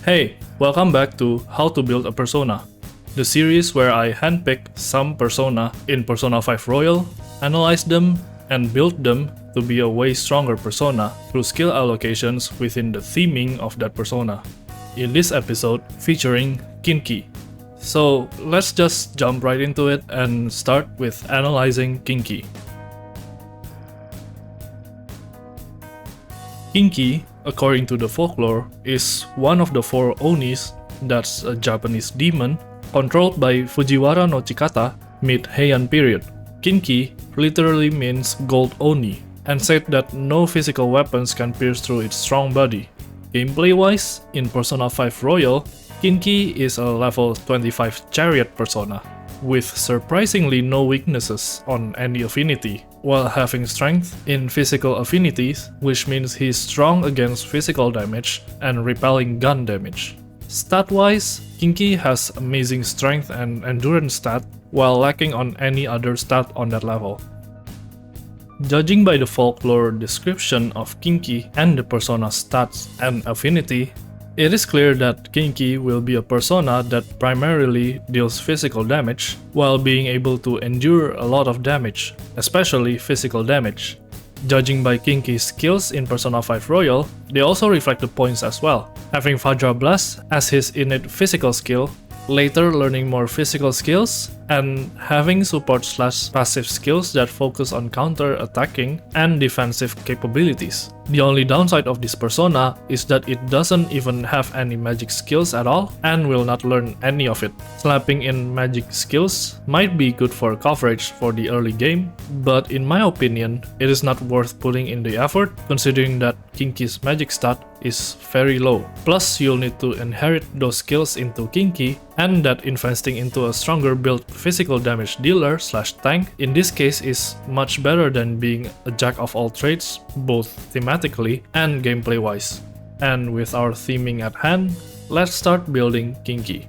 Hey, welcome back to How to Build a Persona, the series where I handpick some persona in Persona 5 Royal, analyze them, and build them to be a way stronger persona through skill allocations within the theming of that persona. In this episode, featuring KinKi. So let's just jump right into it and start with analyzing KinKi. KinKi, according to the folklore, is one of the 4 Onis, that's a Japanese demon, controlled by Fujiwara no Chikata mid-Heian period. KinKi literally means gold Oni, and said that no physical weapons can pierce through its strong body. Gameplay-wise, in Persona 5 Royal, KinKi is a level 25 chariot persona, with surprisingly no weaknesses on any affinity, while having strength in physical affinities, which means he's strong against physical damage and repelling gun damage. Stat-wise, KinKi has amazing strength and endurance stat, while lacking on any other stat on that level. Judging by the folklore description of KinKi and the persona stats and affinity, it is clear that KinKi will be a persona that primarily deals physical damage, while being able to endure a lot of damage, especially physical damage. Judging by KinKi's skills in Persona 5 Royal, they also reflect the points as well, having Vajra Blast as his innate physical skill, later learning more physical skills, and having support/passive skills that focus on counter-attacking and defensive capabilities. The only downside of this persona is that it doesn't even have any magic skills at all and will not learn any of it. Slapping in magic skills might be good for coverage for the early game, but in my opinion, it is not worth putting in the effort considering that KinKi's magic stat is very low. Plus, you'll need to inherit those skills into KinKi, and that investing into a stronger build physical damage dealer/tank in this case is much better than being a jack of all trades, both thematically and gameplay wise. And with our theming at hand, let's start building KinKi.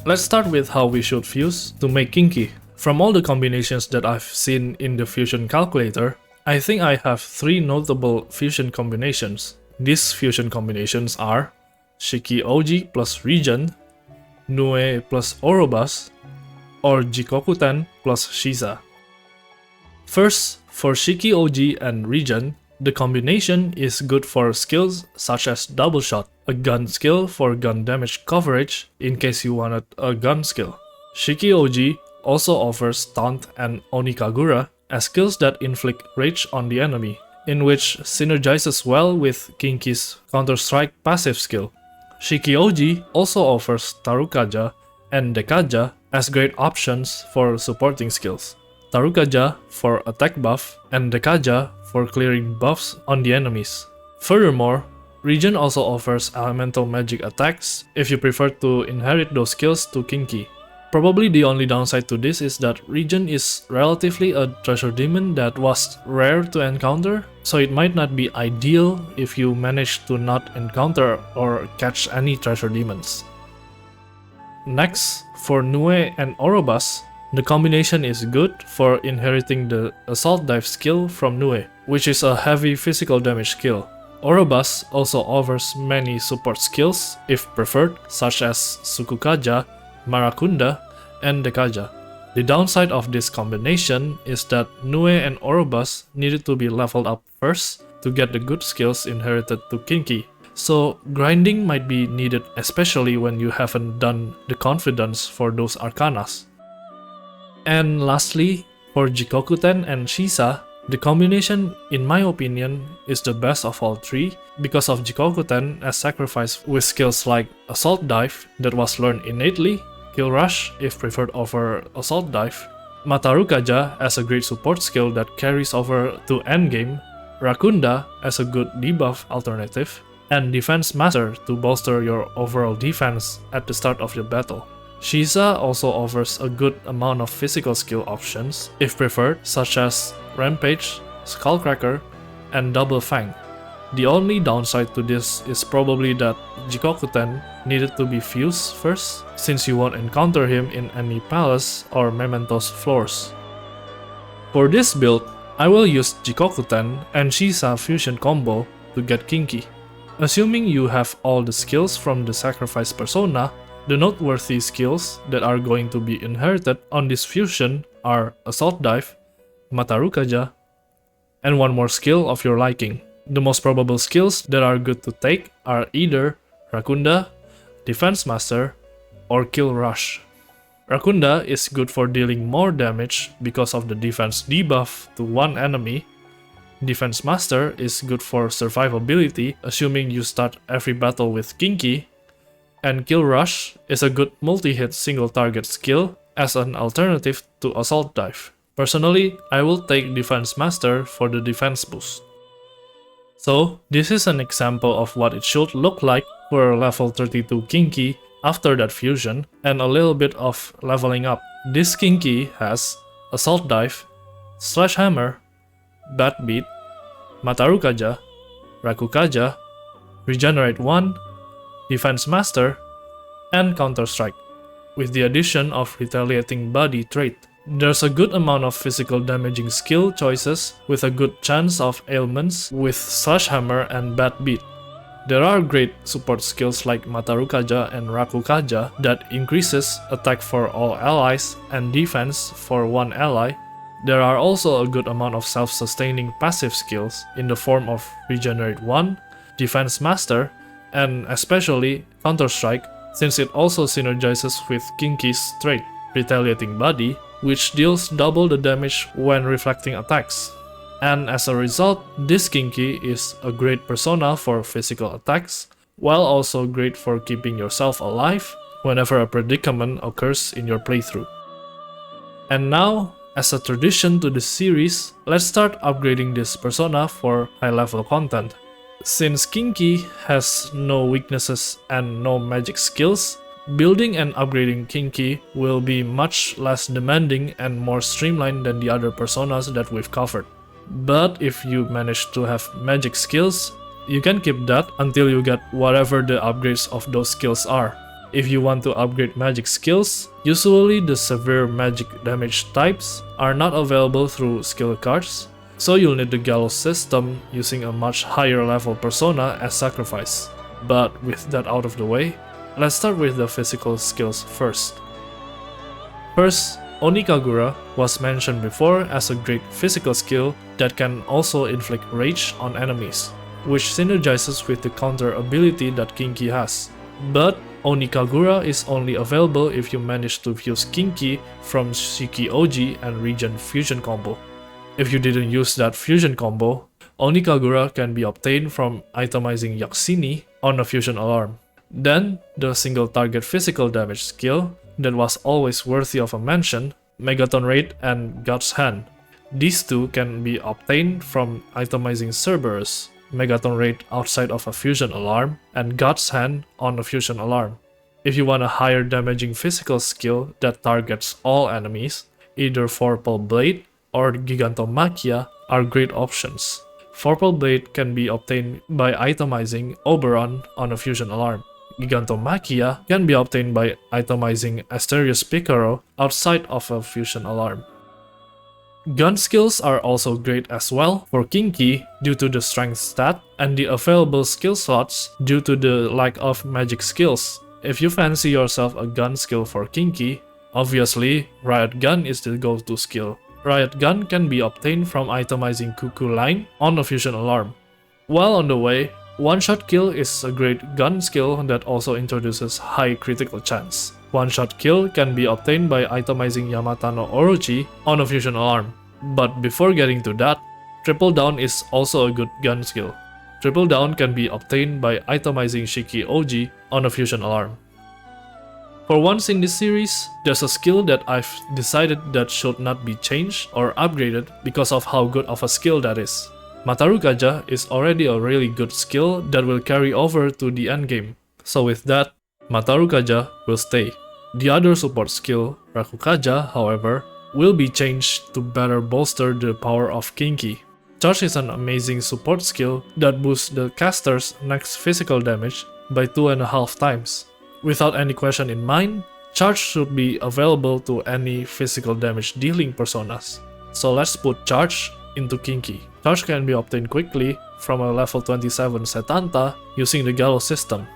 Let's start with how we should fuse to make KinKi. From all the combinations that I've seen in the fusion calculator, I think I have 3 notable fusion combinations. These fusion combinations are Shiki Oji plus Regen, Nue plus Orobas, or Jikokuten plus Shiza. First, for Shiki Oji and Regen, the combination is good for skills such as Double Shot, a gun skill for gun damage coverage in case you wanted a gun skill. Shiki Oji also offers Taunt and Onikagura as skills that inflict rage on the enemy, in which synergizes well with KinKi's Counter-Strike passive skill. Shiki Oji also offers Tarukaja and Dekaja as great options for supporting skills. Tarukaja for attack buff and Dekaja for clearing buffs on the enemies. Furthermore, Regen also offers elemental magic attacks if you prefer to inherit those skills to KinKi. Probably the only downside to this is that Regen is relatively a treasure demon that was rare to encounter, so it might not be ideal if you manage to not encounter or catch any treasure demons. Next, for Nue and Orobas, the combination is good for inheriting the Assault Dive skill from Nue, which is a heavy physical damage skill. Orobas also offers many support skills if preferred, such as Sukukaja, Marakunda, and Dekaja. The downside of this combination is that Nue and Orobas needed to be leveled up first to get the good skills inherited to KinKi, so grinding might be needed, especially when you haven't done the confidence for those arcanas. And lastly, for Jikokuten and Shiza, the combination, in my opinion, is the best of all 3 because of Jikokuten as sacrifice with skills like Assault Dive that was learned innately, Kill Rush if preferred over Assault Dive, Matarukaja as a great support skill that carries over to endgame, Rakunda as a good debuff alternative, and Defense Master to bolster your overall defense at the start of your battle. Shiza also offers a good amount of physical skill options if preferred, such as Rampage, Skullcracker, and Double Fang. The only downside to this is probably that Jikokuten needed to be fused first, since you won't encounter him in any palace or Mementos floors. For this build, I will use Jikokuten and Shiza fusion combo to get KinKi. Assuming you have all the skills from the sacrifice persona, the noteworthy skills that are going to be inherited on this fusion are Assault Dive, Matarukaja, and one more skill of your liking. The most probable skills that are good to take are either Rakunda, Defense Master, or Kill Rush. Rakunda is good for dealing more damage because of the defense debuff to one enemy. Defense Master is good for survivability, assuming you start every battle with KinKi. And Kill Rush is a good multi-hit single target skill as an alternative to Assault Dive. Personally, I will take Defense Master for the defense boost. So, this is an example of what it should look like for a level 32 KinKi after that fusion, and a little bit of leveling up. This KinKi has Assault Dive, Slash Hammer, Bad Beat, Matarukaja, Rakukaja, Regenerate 1, Defense Master, and Counter Strike, with the addition of Retaliating Body trait. There's a good amount of physical damaging skill choices with a good chance of ailments with Slash Hammer and Bad Beat. There are great support skills like Matarukaja and Rakukaja that increases attack for all allies and defense for one ally. There are also a good amount of self-sustaining passive skills in the form of Regenerate 1, Defense Master, and especially Counter Strike, since it also synergizes with KinKi's trait, Retaliating Body, which deals double the damage when reflecting attacks. And as a result, this KinKi is a great persona for physical attacks, while also great for keeping yourself alive whenever a predicament occurs in your playthrough. And now, as a tradition to the series, let's start upgrading this persona for high-level content. Since KinKi has no weaknesses and no magic skills, building and upgrading KinKi will be much less demanding and more streamlined than the other personas that we've covered. But if you manage to have magic skills, you can keep that until you get whatever the upgrades of those skills are. If you want to upgrade magic skills, usually the severe magic damage types are not available through skill cards, so you'll need the Gallows system using a much higher level persona as sacrifice. But with that out of the way, let's start with the physical skills first. First, Onikagura was mentioned before as a great physical skill that can also inflict rage on enemies, which synergizes with the counter ability that KinKi has. But Onikagura is only available if you manage to fuse KinKi from Shiki Oji and Regen fusion combo. If you didn't use that fusion combo, Onikagura can be obtained from itemizing Yaksini on a fusion alarm. Then, the single target physical damage skill that was always worthy of a mention, Megaton Raid and God's Hand. These two can be obtained from itemizing Cerberus, Megaton Raid outside of a fusion alarm, and God's Hand on a fusion alarm. If you want a higher damaging physical skill that targets all enemies, either Vorpal Blade or Gigantomachia are great options. Vorpal Blade can be obtained by itemizing Oberon on a fusion alarm. Gigantomachia can be obtained by itemizing Asterius Picaro outside of a fusion alarm. Gun skills are also great as well for KinKi due to the strength stat and the available skill slots due to the lack of magic skills. If you fancy yourself a gun skill for KinKi, obviously Riot Gun is the go-to skill. Riot Gun can be obtained from itemizing Cuckoo Line on a fusion alarm. While on the way, One-Shot Kill is a great gun skill that also introduces high critical chance. One-Shot Kill can be obtained by itemizing Yamata no Orochi on a fusion alarm. But before getting to that, Triple Down is also a good gun skill. Triple Down can be obtained by itemizing Shiki Oji on a fusion alarm. For once in this series, there's a skill that I've decided that should not be changed or upgraded because of how good of a skill that is. Matarukaja is already a really good skill that will carry over to the endgame. So with that, Matarukaja will stay. The other support skill, Rakukaja, however, will be changed to better bolster the power of KinKi. Charge is an amazing support skill that boosts the caster's next physical damage by 2.5 times. Without any question in mind, Charge should be available to any physical damage dealing personas. So let's put Charge into KinKi. Charge can be obtained quickly from a level 27 Setanta using the Gallows system.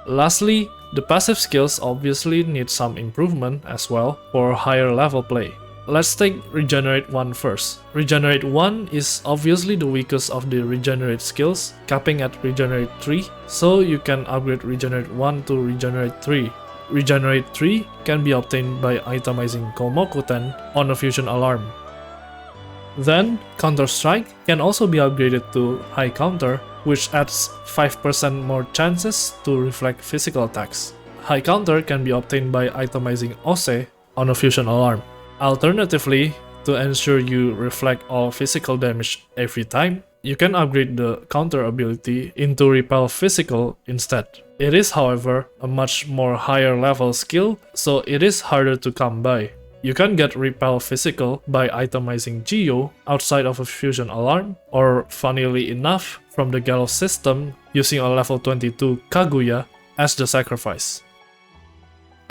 Lastly, the passive skills obviously need some improvement as well for higher level play. Let's take Regenerate 1 first. Regenerate 1 is obviously the weakest of the Regenerate skills, capping at Regenerate 3, so you can upgrade Regenerate 1 to Regenerate 3. Regenerate 3 can be obtained by itemizing Komokuten on a fusion alarm. Then, Counter Strike can also be upgraded to High Counter, which adds 5% more chances to reflect physical attacks. High Counter can be obtained by itemizing Ose on a fusion alarm. Alternatively, to ensure you reflect all physical damage every time, you can upgrade the counter ability into Repel Physical instead. It is, however, a much more higher level skill, so it is harder to come by. You can get Repel Physical by itemizing Geo outside of a fusion alarm, or funnily enough, from the Gallows system using a level 22 Kaguya as the sacrifice.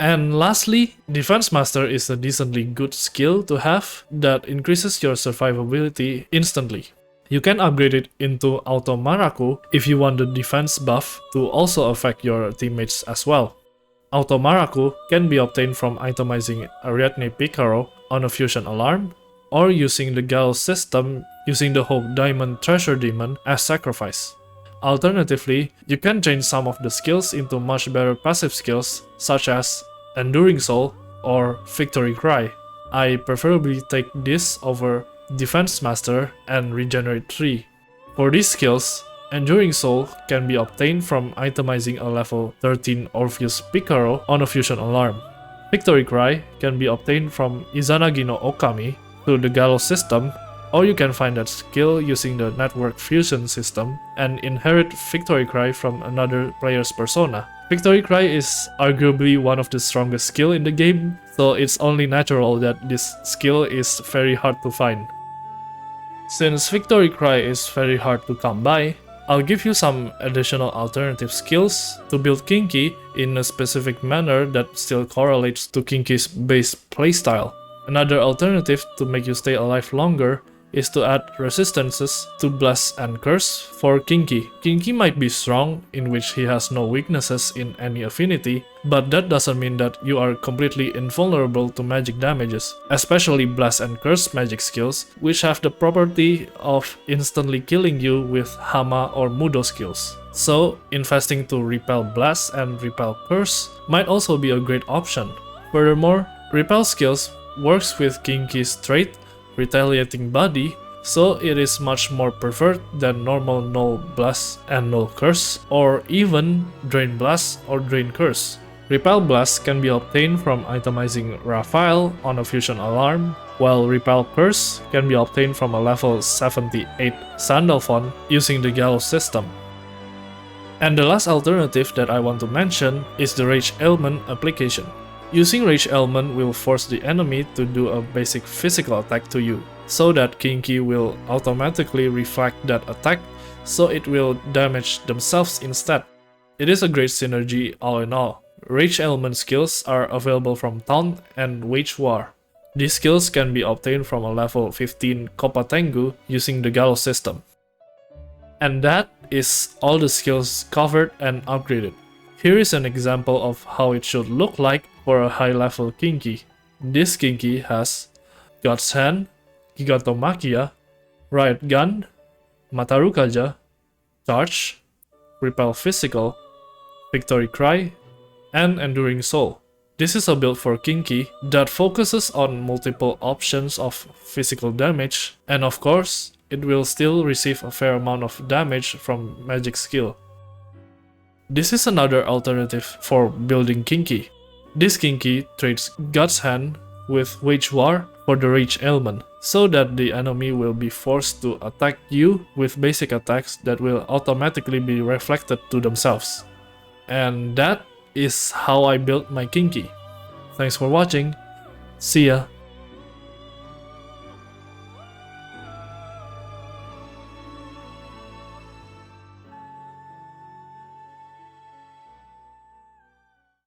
And lastly, Defense Master is a decently good skill to have that increases your survivability instantly. You can upgrade it into Auto Maraku if you want the defense buff to also affect your teammates as well. Auto Maraku can be obtained from itemizing Ariadne Picaro on a fusion alarm, or using the Gallows system using the Hope Diamond Treasure Demon as sacrifice. Alternatively, you can change some of the skills into much better passive skills such as Enduring Soul or Victory Cry. I preferably take this over Defense Master and Regenerate 3. For these skills, Enduring Soul can be obtained from itemizing a level 13 Orpheus Picaro on a fusion alarm. Victory Cry can be obtained from Izanagi no Okami through the Gallows system, or you can find that skill using the Network Fusion system and inherit Victory Cry from another player's persona. Victory Cry is arguably one of the strongest skill in the game, so it's only natural that this skill is very hard to find. Since Victory Cry is very hard to come by, I'll give you some additional alternative skills to build KinKi in a specific manner that still correlates to KinKi's base playstyle. Another alternative to make you stay alive longer is to add resistances to Bless and Curse for KinKi. KinKi might be strong, in which he has no weaknesses in any affinity, but that doesn't mean that you are completely invulnerable to magic damages, especially Bless and Curse magic skills, which have the property of instantly killing you with Hama or Mudo skills. So, investing to Repel Blast and Repel Curse might also be a great option. Furthermore, Repel skills works with KinKi's trait Retaliating Body, so it is much more preferred than normal Null Blast and Null Curse, or even Drain Blast or Drain Curse. Repel Blast can be obtained from itemizing Raphael on a fusion alarm, while Repel Curse can be obtained from a level 78 Sandalphon using the Gallows system. And the last alternative that I want to mention is the Rage Ailment application. Using Rage Ailment will force the enemy to do a basic physical attack to you, so that KinKi will automatically reflect that attack, so it will damage themselves instead. It is a great synergy all in all. Rage Ailment skills are available from Taunt and Wage War. These skills can be obtained from a level 15 Kopa Tengu using the Gallows system. And that is all the skills covered and upgraded. Here is an example of how it should look like for a high level KinKi. This KinKi has God's Hand, Gigatomakia, Riot Gun, Matarukaja, Charge, Repel Physical, Victory Cry, and Enduring Soul. This is a build for KinKi that focuses on multiple options of physical damage, and of course, it will still receive a fair amount of damage from magic skill. This is another alternative for building KinKi. This KinKi trades God's Hand with Wage War for the Rage Ailment, so that the enemy will be forced to attack you with basic attacks that will automatically be reflected to themselves. And that is how I built my KinKi. Thanks for watching. See ya!